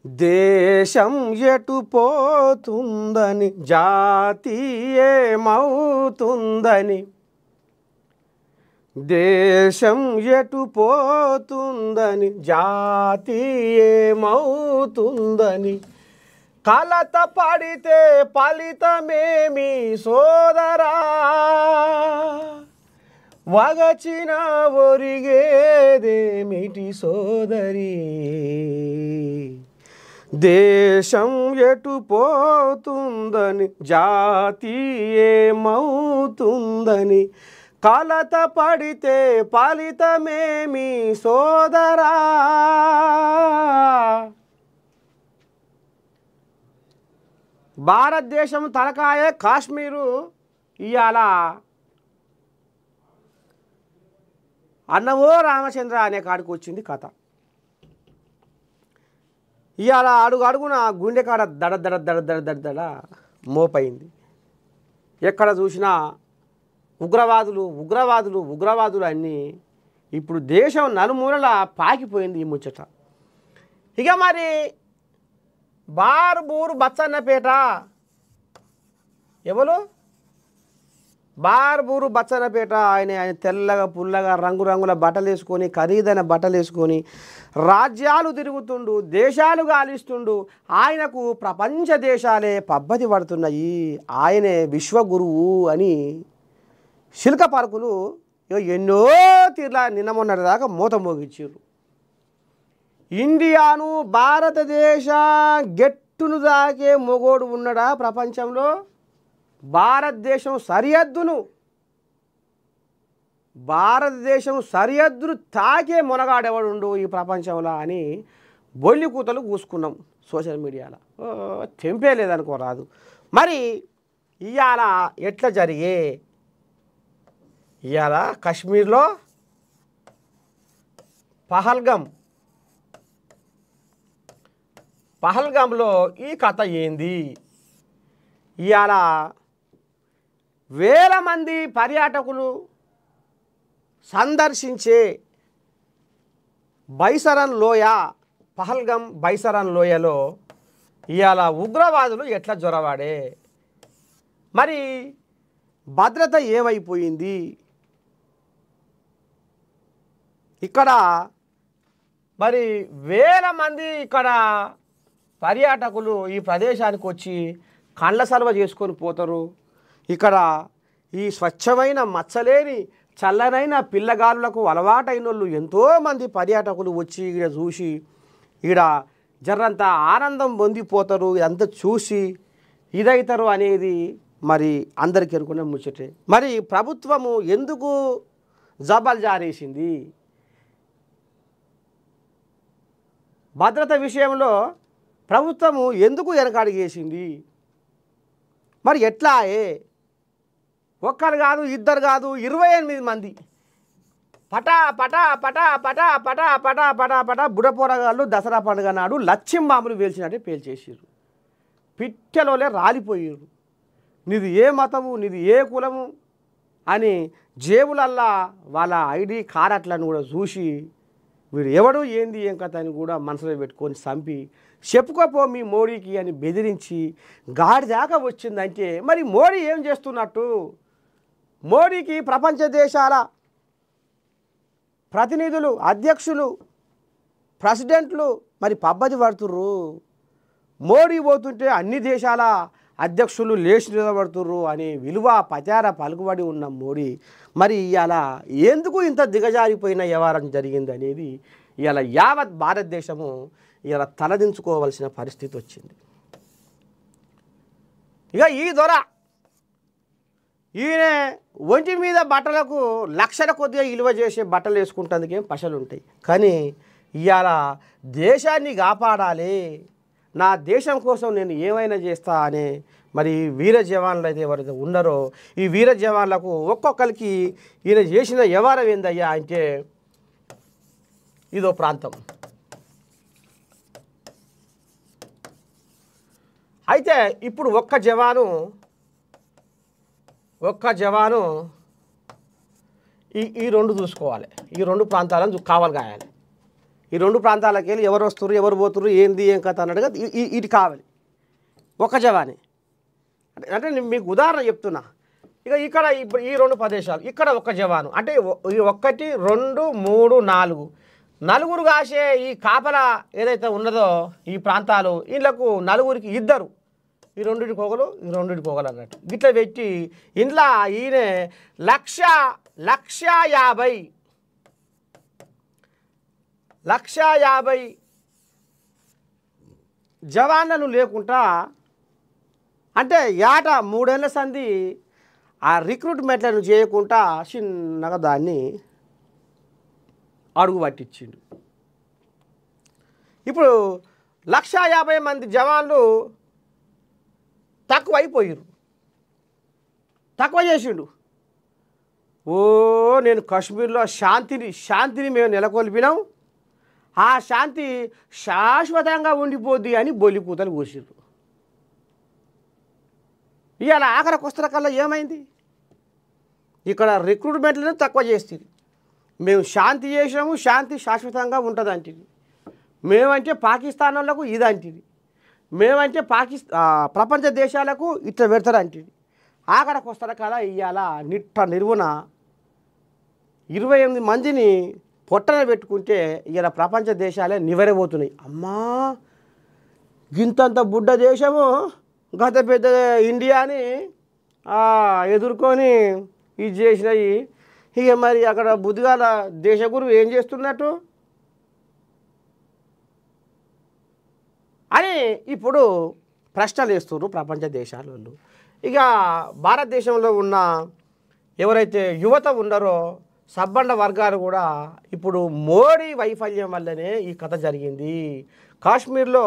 దేశం ఎటు పోతుందని జాతి ఏమవుతుందని దేశం ఎటు పోతుందని జాతి ఏమవుతుందని కలత పడితే ఫలితమేమి సోదరా వగచిన ఒరిగేదేమిటి సోదరి దేశం ఎటు పోతుందని జాతి ఏమవుతుందని కలత పడితే ఫలితమేమి సోదరా భారతదేశం తలకాయ కాశ్మీరు ఇవాళ అన్నవో రామచంద్ర అనే కాడికి వచ్చింది కథ. ఇవాళ అడుగున గుండె కాడ దడ దడ దడ దడ దడ దడ మోపైంది. ఎక్కడ చూసినా ఉగ్రవాదులు అన్నీ ఇప్పుడు దేశం నలుమూలలా పాకిపోయింది ఈ ముచ్చట. ఇక మరి బార్బూరు బచ్చన్నపేట ఎవరు బార్బూరు బచ్చన్నపేట ఆయన తెల్లగా పుల్లగా రంగురంగుల బట్టలు వేసుకొని ఖరీదైన బట్టలు వేసుకొని రాజ్యాలు తిరుగుతుండు, దేశాలు గాలిస్తుండు. ఆయనకు ప్రపంచ దేశాలే పబ్బతి పడుతున్నాయి, ఆయనే విశ్వగురువు అని శిల్క పార్కులు ఎన్నో తీర్లా నిన్న మొన్నటి దాకా మూత మోగించారు. ఇండియాను భారతదేశ గెట్టును దాకే మొగోడు ఉన్నాడా ప్రపంచంలో? భారతదేశం సరిహద్దును తాకే మొనగాడెవడుండు ఈ ప్రపంచంలో అని బొల్లి కూతలు కూసుకున్నాం సోషల్ మీడియాలో. తెంపే లేదనుకోరాదు. మరి ఇవాళ ఎట్లా జరిగే? ఇవాళ కాశ్మీర్లో పహల్గాంలో ఈ కథ ఏంది? ఇవాళ వేల మంది పర్యాటకులు సందర్శించే బైసరన్ లోయ, పహల్గాం బైసరన్ లోయలో ఇవాళ ఉగ్రవాదులు ఎట్లా జొరవాడే? మరి భద్రత ఏమైపోయింది? ఇక్కడ మరి వేల మంది ఇక్కడ పర్యాటకులు ఈ ప్రదేశానికి వచ్చి కండ్ల సర్వ చేసుకొని పోతారు. ఇక్కడ ఈ స్వచ్ఛమైన మచ్చలేని చల్లనైన పిల్లగాలులకు అలవాటైన వాళ్ళు ఎంతోమంది పర్యాటకులు వచ్చి ఇక్కడ చూసి ఇక్కడ జర్రంత ఆనందం పొందిపోతారు. ఇదంతా చూసి ఇదవుతారు అనేది మరి అందరికీ అనుకునే ముచ్చటే. మరి ప్రభుత్వము ఎందుకు జబల్ జారేసింది? భద్రత విషయంలో ప్రభుత్వము ఎందుకు వెనకాడిగేసింది? మరి ఎట్లా? ఒక్కరు కాదు, ఇద్దరు కాదు, 28 మంది పటా పటా పటా పటా పటా పటా పటా పటా బుడపోరగాళ్ళు దసరా పండుగ నాడు లక్ష్యం బాంబులు పేల్చినట్టే పేల్చేసారు. పిట్టెలోలే రాలిపోయారు. నీది ఏ మతము, నీది ఏ కులము అని జేబులల్లా వాళ్ళ ఐడి కార్డులను కూడా చూసి వీడు ఎవడు ఏంది ఏం కథ అని కూడా మనసులో పెట్టుకొని చంపి చెప్పుకోపో మీ మోడీకి అని బెదిరించి గాడి దాకా వచ్చిందంటే మరి మోడీ ఏం చేస్తున్నట్టు? మోడీకి ప్రపంచ దేశాల ప్రతినిధులు, అధ్యక్షులు, ప్రెసిడెంట్లు మరి పబ్బది పడుతుర్రు. మోడీ పోతుంటే అన్ని దేశాల అధ్యక్షులు లేచి నిలబడుతుర్రు అనే విలువ పచార పలుకుబడి ఉన్న మోడీ మరి ఇవాళ ఎందుకు ఇంత దిగజారిపోయిన వ్యవహారం జరిగింది అనేది ఇవాళ యావత్ భారతదేశము ఇలా తలదించుకోవాల్సిన పరిస్థితి వచ్చింది. ఇక ఈ దొర ఈయన ఒంటి మీద బట్టలకు లక్షల కొద్దిగా విలువ చేసే బట్టలు వేసుకుంటందుకేం పశలు ఉంటాయి. కానీ ఇవాళ దేశాన్ని కాపాడాలి, నా దేశం కోసం నేను ఏమైనా చేస్తా అనే మరి వీర జవాన్లు అయితే ఎవరైతే ఉన్నారో ఈ వీర జవాన్లకు ఒక్కొక్కరికి ఈయన చేసిన వ్యవహారం ఏందయ్యా అంటే ఇదో ప్రాంతం. అయితే ఇప్పుడు ఒక్క జవాను ఈ రెండు చూసుకోవాలి, ఈ రెండు ప్రాంతాలను కావాలి కాయాలి. ఈ 2 ప్రాంతాలకు వెళ్ళి ఎవరు వస్తారు ఎవరు పోతున్నారు ఏంది ఏం కథ అన్నట్టుగా ఇది కావాలి ఒక జవానే. అంటే నేను మీకు ఉదాహరణ చెప్తున్నా. ఇక ఇక్కడ ఇప్పుడు ఈ 2 ప్రదేశాలు ఇక్కడ ఒక జవాను అంటే 1 2 3 4 నలుగురు కాసే ఈ కాపల ఏదైతే ఉన్నదో ఈ ప్రాంతాలు వీళ్ళకు నలుగురికి 2 ఈ 2 పొగలు ఈ 2 పొగలు అన్నట్టు గిట్ల పెట్టి ఇంట్లో ఈయన 1,50,000 జవాన్లను లేకుండా అంటే ఏట 3 ఏళ్ల సంధి ఆ రిక్రూట్మెంట్లను చేయకుండా చిన్నగా దాన్ని అడుగు పట్టించిండు. ఇప్పుడు 1,50,000 మంది జవాన్లు తక్కువ చేసిండు. నేను కాశ్మీర్లో శాంతిని మేము నెలకొల్పినాం, ఆ శాంతి శాశ్వతంగా ఉండిపోద్ది అని బొలి కూతలు కూర్చుండ్రు. ఇవాళ ఆఖరికి వస్తున్న కల్లా ఏమైంది? ఇక్కడ రిక్రూట్మెంట్లను తక్కువ చేస్తుంది. మేము శాంతి చేసినాము, శాంతి శాశ్వతంగా ఉంటుంది అంటిది. మేమంటే పాకిస్తాన్ వాళ్ళకు ఇదంటిది, మేమంటే ప్రపంచ దేశాలకు ఇట్లా పెడతారు అంటిది. ఆఖరికి వస్తున్న కదా ఇవాళ నిరువున 28 మందిని పొట్టన పెట్టుకుంటే ఇలా ప్రపంచ దేశాలే నివరబోతున్నాయి. అమ్మా గింతంత బుడ్డ దేశము గత పెద్ద ఇండియాని ఎదుర్కొని ఇది చేసినాయి. ఇక మరి అక్కడ బుద్ధిగాల దేశగురు ఏం చేస్తున్నట్టు అని ఇప్పుడు ప్రశ్నలు వేస్తున్నారు ప్రపంచ దేశాల వాళ్ళు. ఇక భారతదేశంలో ఉన్న ఎవరైతే యువత ఉన్నారో సబ్బండ వర్గాలు కూడా ఇప్పుడు మోడీ వైఫల్యం వల్లనే ఈ కథ జరిగింది. కాశ్మీర్లో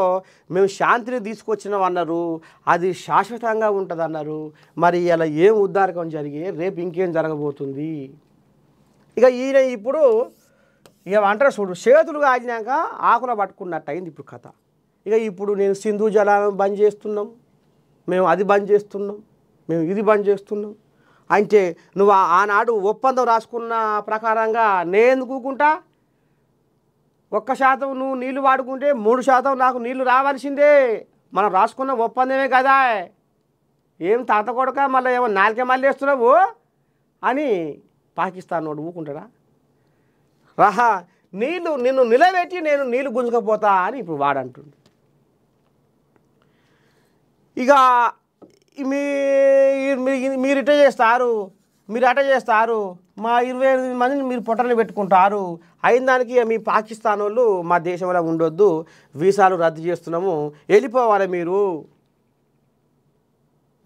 మేము శాంతిని తీసుకొచ్చినాం అన్నారు, అది శాశ్వతంగా ఉంటుంది అన్నారు. మరి ఇలా ఏం ఉద్దారకం జరిగి రేపు ఇంకేం జరగబోతుంది? ఇక ఈయన ఇప్పుడు ఇక అంటారు చూడు, చేతులు కాగినాక ఆకుల పట్టుకున్నట్టు అయింది ఇప్పుడు కథ. ఇక ఇప్పుడు నేను సింధు జలాలను బంద్ చేస్తున్నాం, మేము అది బంద్ చేస్తున్నాం, మేము ఇది బంద్ చేస్తున్నాం అంటే నువ్వు ఆనాడు ఒప్పందం రాసుకున్న ప్రకారంగా నేను కూకుంటా 1% నువ్వు నీళ్లు వాడుకుంటే 3% నాకు నీళ్లు రావాల్సిందే. మనం రాసుకున్న ఒప్పందమే కదా. ఏం తాత కొడక మళ్ళీ ఏమో నాలుకే మళ్ళీ వేస్తున్నావు అని పాకిస్తాన్ వాడు ఊకుంటాడా? రాహా నిన్ను నిలబెట్టి నేను నీళ్లు గుంజుకపోతా అని ఇప్పుడు వాడంటుంది. ఇక మీరు ఇట చేస్తారు, మీరు అట చేస్తారు, మా 28 మందిని మీరు పొట్టలు పెట్టుకుంటారు, అయిన దానికి మీ పాకిస్తాన్ వాళ్ళు మా దేశంలో ఉండొద్దు, వీసాలు రద్దు చేస్తున్నాము, వెళ్ళిపోవాలి మీరు,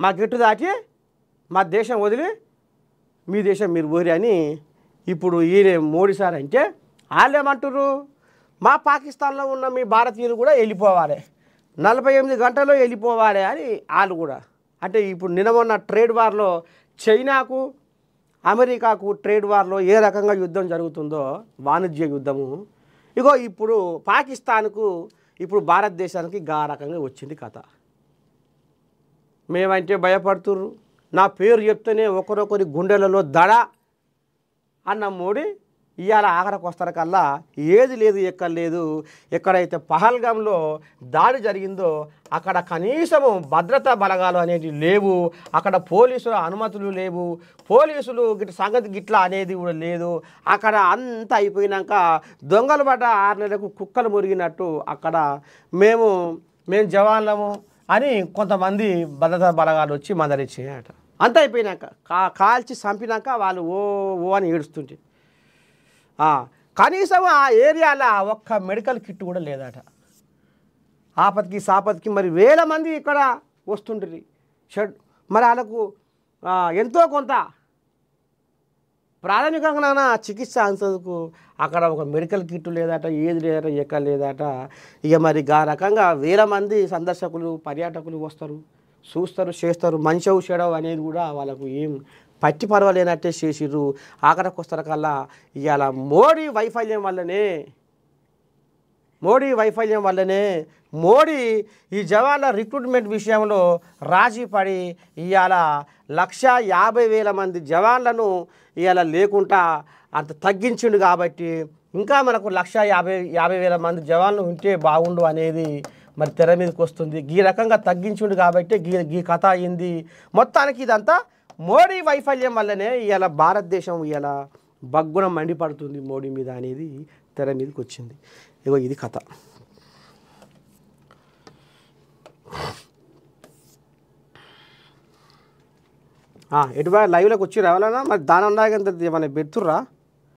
మా గెట్టు దాటి మా దేశం వదిలి మీ దేశం మీరు పోరి అని ఇప్పుడు ఈయన మోడీ సార్ అంటే వాళ్ళు ఏమంటారు? మా పాకిస్తాన్లో ఉన్న మీ భారతీయులు కూడా వెళ్ళిపోవాలి, 48 గంటల్లో వెళ్ళిపోవాలి అని వాళ్ళు కూడా. అంటే ఇప్పుడు నిన్న మొన్న ట్రేడ్ వార్లో చైనాకు అమెరికాకు ట్రేడ్ వార్లో ఏ రకంగా యుద్ధం జరుగుతుందో వాణిజ్య యుద్ధము, ఇగో ఇప్పుడు పాకిస్తాన్కు ఇప్పుడు భారతదేశానికి గా రకంగా వచ్చింది కథ. మేమంటే భయపడుతుర్రు, నా పేరు చెప్తేనే ఒకరొకరి గుండెలలో దడ అన్న మోడీ ఇవాళ ఆఖరికి వస్తారు కల్లా ఏది లేదు ఎక్కర్లేదు. ఎక్కడైతే పహల్గాంలో దాడి జరిగిందో అక్కడ కనీసము భద్రతా బలగాలు అనేవి లేవు, అక్కడ పోలీసుల అనుమతులు లేవు, పోలీసులు సంగతి గిట్లా అనేది కూడా లేదు. అక్కడ అంతా అయిపోయినాక దొంగలు పడ్డ 6 నెలలకు కుక్కలు మురిగినట్టు అక్కడ మేము జవాన్లము అని కొంతమంది భద్రతా బలగాలు వచ్చి మందలిచ్చాయట. అంత అయిపోయినాక కాల్చి చంపినాక వాళ్ళు ఓ అని ఏడుస్తుంటే కనీసం ఆ ఏరియాలో ఒక్క మెడికల్ కిట్ కూడా లేదట. ఆపత్కి సాపత్కి మరి వేల మంది ఇక్కడ వస్తుంటుంది. మరి వాళ్ళకు ఎంతో కొంత ప్రాథమికంగా చికిత్స అంతకు అక్కడ ఒక మెడికల్ కిట్ లేదట, ఏది లేదట, ఎక్కడ లేదట. ఇక మరి ఆ రకంగా వేల మంది సందర్శకులు పర్యాటకులు వస్తారు, చూస్తారు, చేస్తారు. మంచవు చెడవు అనేది కూడా వాళ్ళకు ఏం పట్టి పర్వాలేనట్టే చేసిర్రు. ఆఖరికి వస్తారు కల్లా ఇవాళ మోడీ వైఫల్యం వల్లనే మోడీ ఈ జవాన్ల రిక్రూట్మెంట్ విషయంలో రాజీ పడి ఇవాళ 1,50,000 మంది జవాన్లను ఇవాళ లేకుండా అంత తగ్గించిండు. కాబట్టి ఇంకా మనకు 1,50,000 మంది జవాన్లు ఉంటే బాగుండు అనేది మరి తెర మీదకి వస్తుంది. ఈ రకంగా తగ్గించుండు కాబట్టి ఈ కథ అయింది. మొత్తానికి ఇదంతా మోడీ వైఫల్యం వల్లనే ఇవాళ భారతదేశం ఇవాళ బగ్గున మండిపడుతుంది మోడీ మీద అనేది తెర మీదకి వచ్చింది. ఇగో ఇది కథ. ఎటువైపు లైవ్లోకి వచ్చి రావాలన్నా మరి దాని ఉన్నాయంత ఏమైనా పెడుతుర్రా?